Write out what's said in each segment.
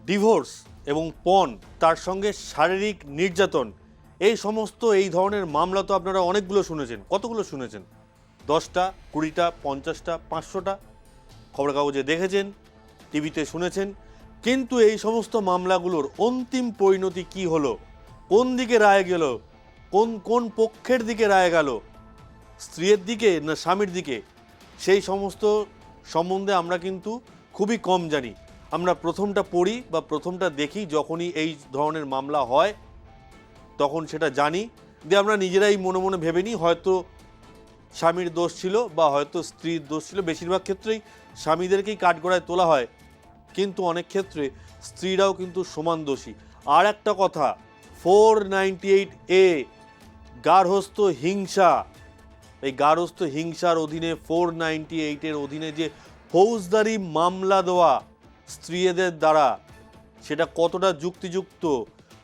Divorce এবং পণ, তার সঙ্গে শারীরিক নির্যাতন, এই ধরনের মামলা তো আপনারা অনেকগুলো শুনেছেন। কতগুলো শুনেছেন? 10টা, 20টা, 50টা, 500টা? খবরের কাগজে দেখেছেন, টিভিতে শুনেছেন। কিন্তু এই সমস্ত মামলাগুলোর অন্তিম পরিণতি কি হলো? কোন দিকে রায় গেল? কোন পক্ষের দিকে রায় গেল? স্ত্রীর দিকে না স্বামীর দিকে? সেই সমস্ত সম্বন্ধে আমরা কিন্তু খুবই কম জানি। আমরা প্রথমটা পড়ি বা প্রথমটা দেখি যখনই এই ধরনের মামলা হয়, তখন সেটা জানি, দিয়ে আমরা নিজেরাই মনে মনে ভেবে নিই হয়তো স্বামীর দোষ ছিল বা হয়তো স্ত্রীর দোষ ছিল। বেশিরভাগ ক্ষেত্রেই স্বামীদেরকেই কাঠগড়ায় তোলা হয়, কিন্তু অনেক ক্ষেত্রে স্ত্রীরাও কিন্তু সমান দোষী। আর একটা কথা, 498A গার্হস্থ্য হিংসা, এই গার্হস্থ্য হিংসার অধীনে 498-এর অধীনে যে ফৌজদারি মামলা দেওয়া স্ত্রীদের দ্বারা, সেটা কতটা যুক্তিযুক্ত,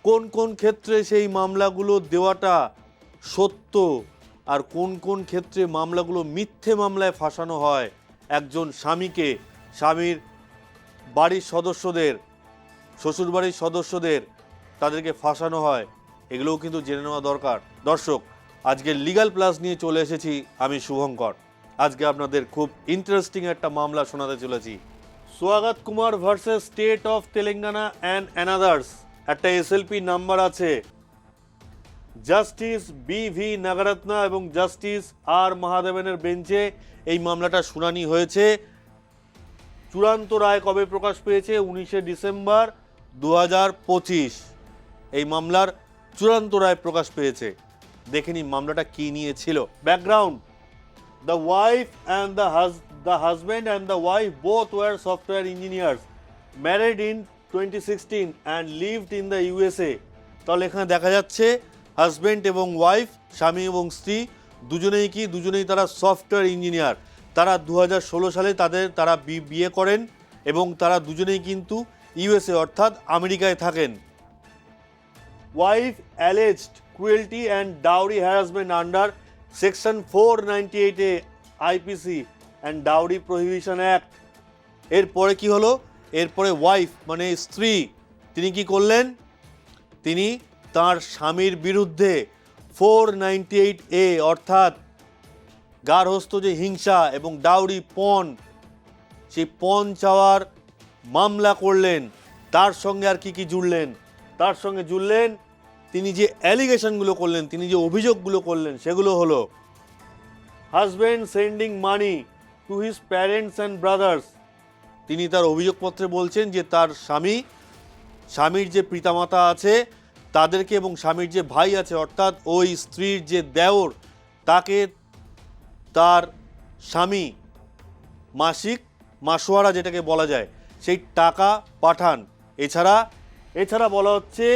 কোন কোন ক্ষেত্রে সেই মামলাগুলো দেওয়াটা সত্য, আর কোন কোন ক্ষেত্রে মামলাগুলো মিথ্যে মামলায় ফাঁসানো হয় একজন স্বামীকে, স্বামীর বাড়ির সদস্যদের, শ্বশুরবাড়ির সদস্যদের, তাদেরকে ফাঁসানো হয়, এগুলোও কিন্তু জেনে নেওয়া দরকার। দর্শক, আজকে লিগ্যাল প্লাস নিয়ে চলে এসেছি আমি শুভঙ্কর। আজকে আপনাদের খুব ইন্টারেস্টিং একটা মামলা শোনাতে চলেছি। Swagat Kumar versus state of Telangana and anothers. একটা এসএলপি নাম্বার আছে। Justice B V. নাগারত্না এবং জাস্টিস আর মহাদেবনের বেঞ্চে এই মামলাটা শুনানি হয়েছে। চূড়ান্ত রায় কবে প্রকাশ পেয়েছে? 19শে ডিসেম্বর 2025 এই মামলার চূড়ান্ত রায় প্রকাশ পেয়েছে। দেখে নিন মামলাটা কি নিয়ে ছিল। Background: the wife and the husband and the wife both were software engineers, married in 2016 and lived in the USA. তাহলে এখানে দেখা যাচ্ছে হাজব্যান্ড এবং ওয়াইফ, স্বামী এবং স্ত্রী, দুজনেই তারা সফটওয়্যার ইঞ্জিনিয়ার। তারা 2016 সালে তারা বিয়ে করেন এবং তারা দুজনেই কিন্তু ইউএসএ অর্থাৎ আমেরিকায় থাকেন। Wife alleged cruelty and dowry harassment under section 498A IPC and Dowry Prohibition Act. এরপরে কি হলো? এরপরে ওয়াইফ মানে স্ত্রী, তিনি কি করলেন? তিনি তার স্বামীর বিরুদ্ধে 498A অর্থাৎ গার্হস্থ্য যে হিংসা এবং ডাউরি পণ, সেই পণ চাওয়ার মামলা করলেন। তার সঙ্গে আর কি জুড়লেন? তার সঙ্গে জুড়লেন তিনি যে অ্যালিগেশনগুলো করলেন, তিনি যে অভিযোগগুলো করলেন, সেগুলো হলো husband sending money to his parents and brothers. তিনি তার অভিযোগপত্রে বলছেন যে তার স্বামীর যে পিতামাতা আছে তাদেরকে এবং স্বামীর যে ভাই আছে অর্থাৎ ওই স্ত্রীর যে দেওর, তাকে তার স্বামী মাসোয়ারা যেটাকে বলা যায় সেই টাকা পাঠান। এছাড়া বলা হচ্ছে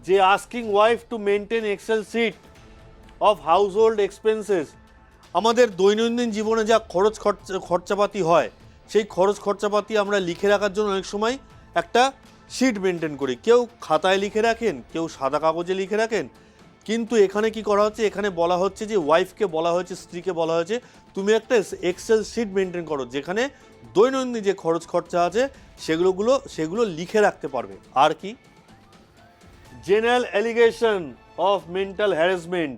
যে asking wife to maintain excel sheet of household expenses. আমাদের দৈনন্দিন জীবনে যা খরচাপাতি হয়, সেই খরচাপাতি আমরা লিখে রাখার জন্য অনেক সময় একটা শিট মেনটেন করি। কেউ খাতায় লিখে রাখেন, কেউ সাদা কাগজে লিখে রাখেন। কিন্তু এখানে কি করা হচ্ছে? এখানে বলা হচ্ছে যে ওয়াইফকে বলা হয়েছে, স্ত্রীকে বলা হয়েছে তুমি একটা এক্সেল শিট মেনটেন করো, যেখানে দৈনন্দিন যে খরচা আছে সেগুলো লিখে রাখতে পারবে। আর কি? General allegation of mental harassment.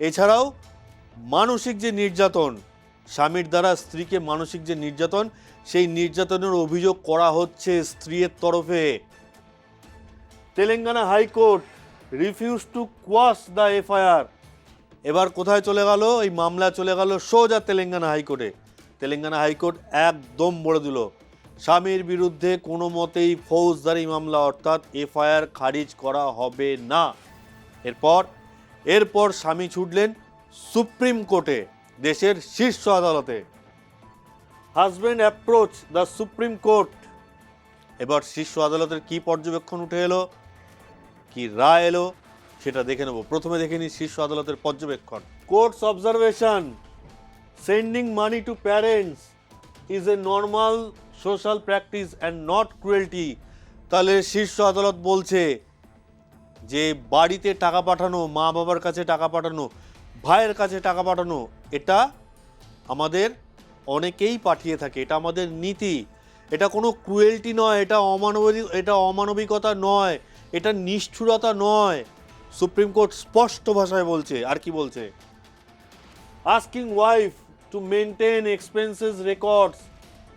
এছাড়াও মানসিক যে নির্যাতন, স্বামীর দ্বারা স্ত্রীকে মানসিক যে নির্যাতন, সেই নির্যাতনের অভিযোগ করা হচ্ছে স্ত্রীর তরফে। Telangana high court refuse to quash the FIR. এবার কোথায় চলে গেল? এই মামলা চলে গেল সোজা তেলেঙ্গানা হাইকোর্টে। তেলেঙ্গানা হাইকোর্ট একদম বলে দিল স্বামীর বিরুদ্ধে কোনো মতেই ফৌজদারি মামলা অর্থাৎ এফআইআর খারিজ করা হবে না। এরপর স্বামী ছুটলেন সুপ্রিম কোর্টে, দেশের শীর্ষ আদালতে। Husband approach the supreme court. এবার শীর্ষ আদালতের কি পর্যবেক্ষণ উঠে এলো, কি রায় এলো, সেটা দেখে নেব। প্রথমে দেখে নিই শীর্ষ আদালতের পর্যবেক্ষণ। Courts observation: sending money to parents is a normal social practice and not cruelty. তাহলে শীর্ষ আদালত বলছে যে বাড়িতে টাকা পাঠানো, মা বাবার কাছে টাকা পাঠানো, ভাইয়ের কাছে টাকা পাঠানো, এটা আমাদের অনেকেই পাঠিয়ে থাকে, এটা আমাদের নীতি। এটা কোনো ক্রুয়েলটি নয়, এটা অমানবিকতা নয়, এটা নিষ্ঠুরতা নয়। সুপ্রিম কোর্ট স্পষ্ট ভাষায় বলছে। আর কি বলছে? Asking wife to maintain expenses records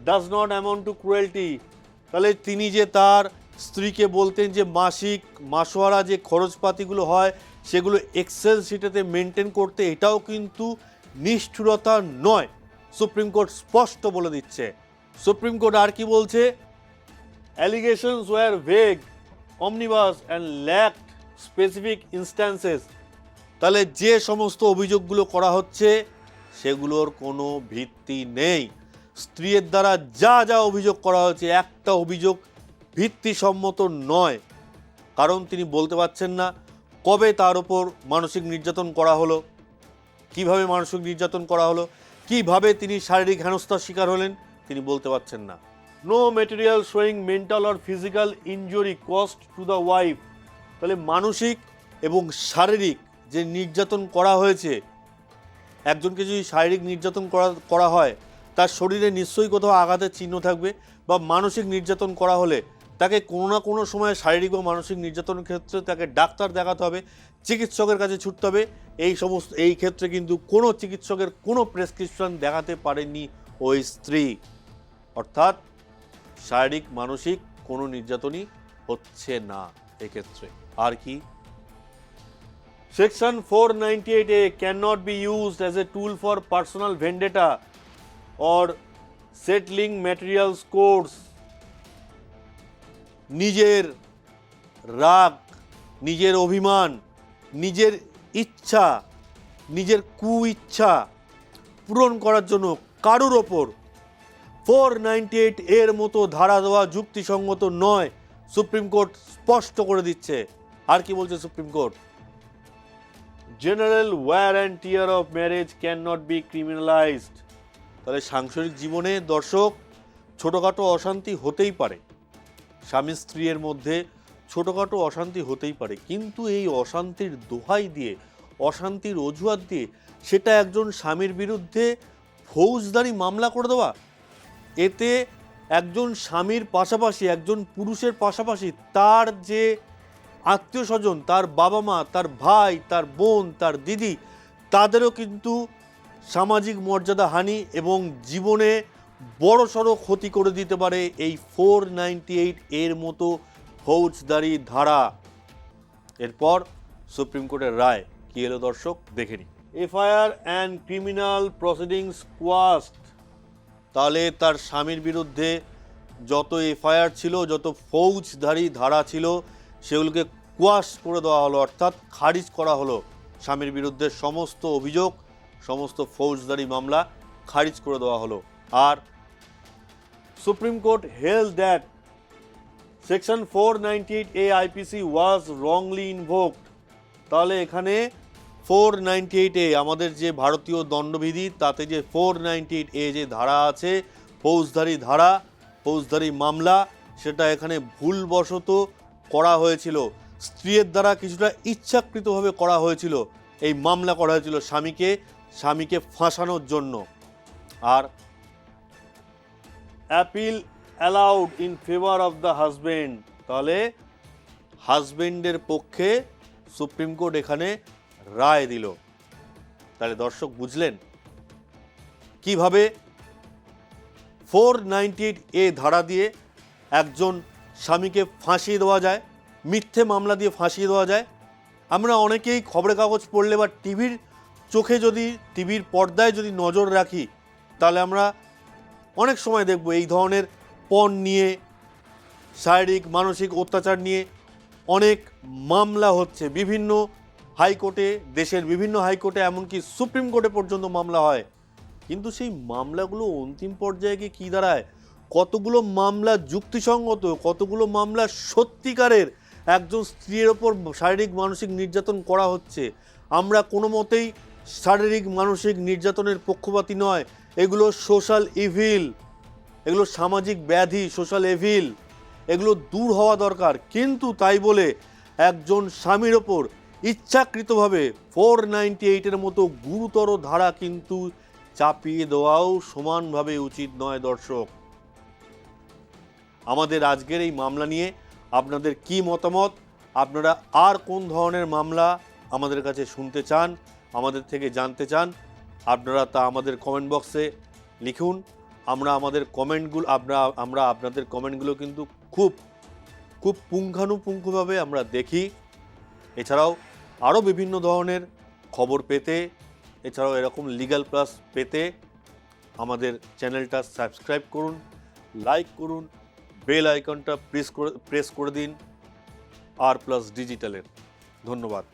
does not amount two cruelty. তাহলে তিনি যে তার স্ত্রীকে বলতেন যে মাসোয়ারা যে খরচপাতিগুলো হয় সেগুলো এক্সেল শিটেতে মেনটেন করতে, এটাও কিন্তু নিষ্ঠুরতা নয়। সুপ্রিম কোর্ট স্পষ্ট বলে দিচ্ছে। সুপ্রিম কোর্ট আর কি বলছে? Allegations were vague, omnibus and lacked specific instances. তাহলে যে সমস্ত অভিযোগগুলো করা হচ্ছে সেগুলোর কোনো ভিত্তি নেই। স্ত্রীর দ্বারা যা যা অভিযোগ করা হয়েছে একটা অভিযোগ ভিত্তিসম্মত নয়, কারণ তিনি বলতে পারছেন না কবে তার ওপর মানসিক নির্যাতন করা হলো, কিভাবে মানসিক নির্যাতন করা হলো, কিভাবে তিনি শারীরিক হেনস্থার শিকার হলেন, তিনি বলতে পারছেন না। No material showing mental or physical injury caused to the wife. তাহলে মানসিক এবং শারীরিক যে নির্যাতন করা হয়েছে, একজনকে যদি শারীরিক নির্যাতন করা হয় তার শরীরে নিশ্চয়ই কোথাও আঘাতের চিহ্ন থাকবে, বা মানসিক নির্যাতন করা হলে তাকে কোনো না কোনো সময় শারীরিক বা মানসিক নির্যাতনের ক্ষেত্রে তাকে ডাক্তার দেখাতে হবে, চিকিৎসকের কাছে ছুটতে হবে। এই ক্ষেত্রে কিন্তু কোনো চিকিৎসকের কোনো প্রেসক্রিপশন দেখাতে পারেনি ওই স্ত্রী। অর্থাৎ শারীরিক মানসিক কোনো নির্যাতনই হচ্ছে না এক্ষেত্রে। আর কি? Section 498A cannot be used as a tool for personal vendetta or settling material scores. নিজের রাগ, নিজের অভিমান, নিজের ইচ্ছা, নিজের কুইচ্ছা পূরণ করার জন্য কারোর ওপর 498 এর মতো ধারা দেওয়া যুক্তিসঙ্গত নয়। সুপ্রিম কোর্ট স্পষ্ট করে দিচ্ছে। আর কি বলছে supreme court? General wear and tear of marriage can not be criminalised. তাহলে সাংসারিক জীবনে দর্শক ছোটোখাটো অশান্তি হতেই পারে, স্বামী স্ত্রীর মধ্যে ছোটোখাটো অশান্তি হতেই পারে, কিন্তু এই অশান্তির দোহাই দিয়ে, অশান্তির অজুহাত দিয়ে সেটা একজন স্বামীর বিরুদ্ধে ফৌজদারি মামলা করে দেওয়া, এতে একজন স্বামীর পাশাপাশি, একজন পুরুষের পাশাপাশি তার যে আত্মীয় স্বজন, তার বাবা মা, তার ভাই, তার বোন, তার দিদি, তাদেরও কিন্তু সামাজিক মর্যাদা হানি এবং জীবনে বড়সড় ক্ষতি করে দিতে পারে এই 498 এর মতো ফৌজদারি ধারা। এরপর সুপ্রিম কোর্টের রায় কি এলো দর্শক দেখে নিই। FIR and criminal proceedings quashed. তাহলে তার স্বামীর বিরুদ্ধে যত এফআইআর ছিল, যত ফৌজদারি ধারা ছিল, সেগুলোকে কোয়াশ করে দেওয়া হলো, অর্থাৎ খারিজ করা হলো। স্বামীর বিরুদ্ধে সমস্ত অভিযোগ, সমস্ত ফৌজদারি মামলা খারিজ করে দেওয়া হলো। আর supreme court held that section 498A IPC was wrongly invoked. তাহলে এখানে 498A আমাদের যে ভারতীয় দণ্ডবিধি, তাতে যে 498A যে ধারা আছে, ফৌজদারি ধারা, ফৌজদারি মামলা, সেটা এখানে ভুলবশত করা হয়েছিল। স্ত্রীর দ্বারা কিছুটা ইচ্ছাকৃতভাবে করা হয়েছিল, এই মামলা করা হয়েছিল স্বামীকে ফাঁসানোর জন্য। আর appeal allowed in favour of the husband. তাহলে হাজবেন্ডের পক্ষে সুপ্রিম কোর্ট এখানে রায় দিল। তাহলে দর্শক বুঝলেন কিভাবে 498A ধারা দিয়ে একজন স্বামীকে ফাঁসিয়ে দেওয়া যায়, মিথ্যে মামলা দিয়ে ফাঁসিয়ে দেওয়া যায়। আমরা অনেকেই খবরের কাগজ পড়লে বা টিভির পর্দায় যদি নজর রাখি, তাহলে আমরা অনেক সময় দেখব এই ধরনের পণ নিয়ে, শারীরিক মানসিক অত্যাচার নিয়ে অনেক মামলা হচ্ছে বিভিন্ন হাইকোর্টে, দেশের বিভিন্ন হাইকোর্টে, এমনকি সুপ্রিম কোর্টে পর্যন্ত মামলা হয়। কিন্তু সেই মামলাগুলো অন্তিম পর্যায়ে গিয়ে কী দাঁড়ায়? কতগুলো মামলা যুক্তিসঙ্গত, কতগুলো মামলা সত্যিকারের একজন স্ত্রীর ওপর শারীরিক মানসিক নির্যাতন করা হচ্ছে। আমরা কোনো মতেই শারীরিক মানসিক নির্যাতনের পক্ষপাতী নয়। এগুলো সোশ্যাল ইভিল, এগুলো সামাজিক ব্যাধি, সোশ্যাল ইভিল, এগুলো দূর হওয়া দরকার। কিন্তু তাই বলে একজন স্বামীর ওপর ইচ্ছাকৃতভাবে 498 মতো গুরুতর ধারা কিন্তু চাপিয়ে দেওয়াও সমানভাবে উচিত নয় দর্শক। আমাদের আজকের এই মামলা নিয়ে আপনাদের কি মতামত, আপনারা আর কোন ধরনের মামলা আমাদের কাছে শুনতে চান, আমাদের থেকে জানতে চান, আপনারা তা আমাদের কমেন্ট বক্সে লিখুন। আমরা আপনাদের কমেন্টগুলো কিন্তু খুব খুব পুঙ্খানুপুঙ্খভাবে আমরা দেখি। এছাড়াও আরও বিভিন্ন ধরনের খবর পেতে, এছাড়াও এরকম লিগ্যাল প্লাস পেতে আমাদের চ্যানেলটা সাবস্ক্রাইব করুন, লাইক করুন, বেল আইকনটা প্রেস করে দিন আর প্লাস ডিজিটালের। ধন্যবাদ।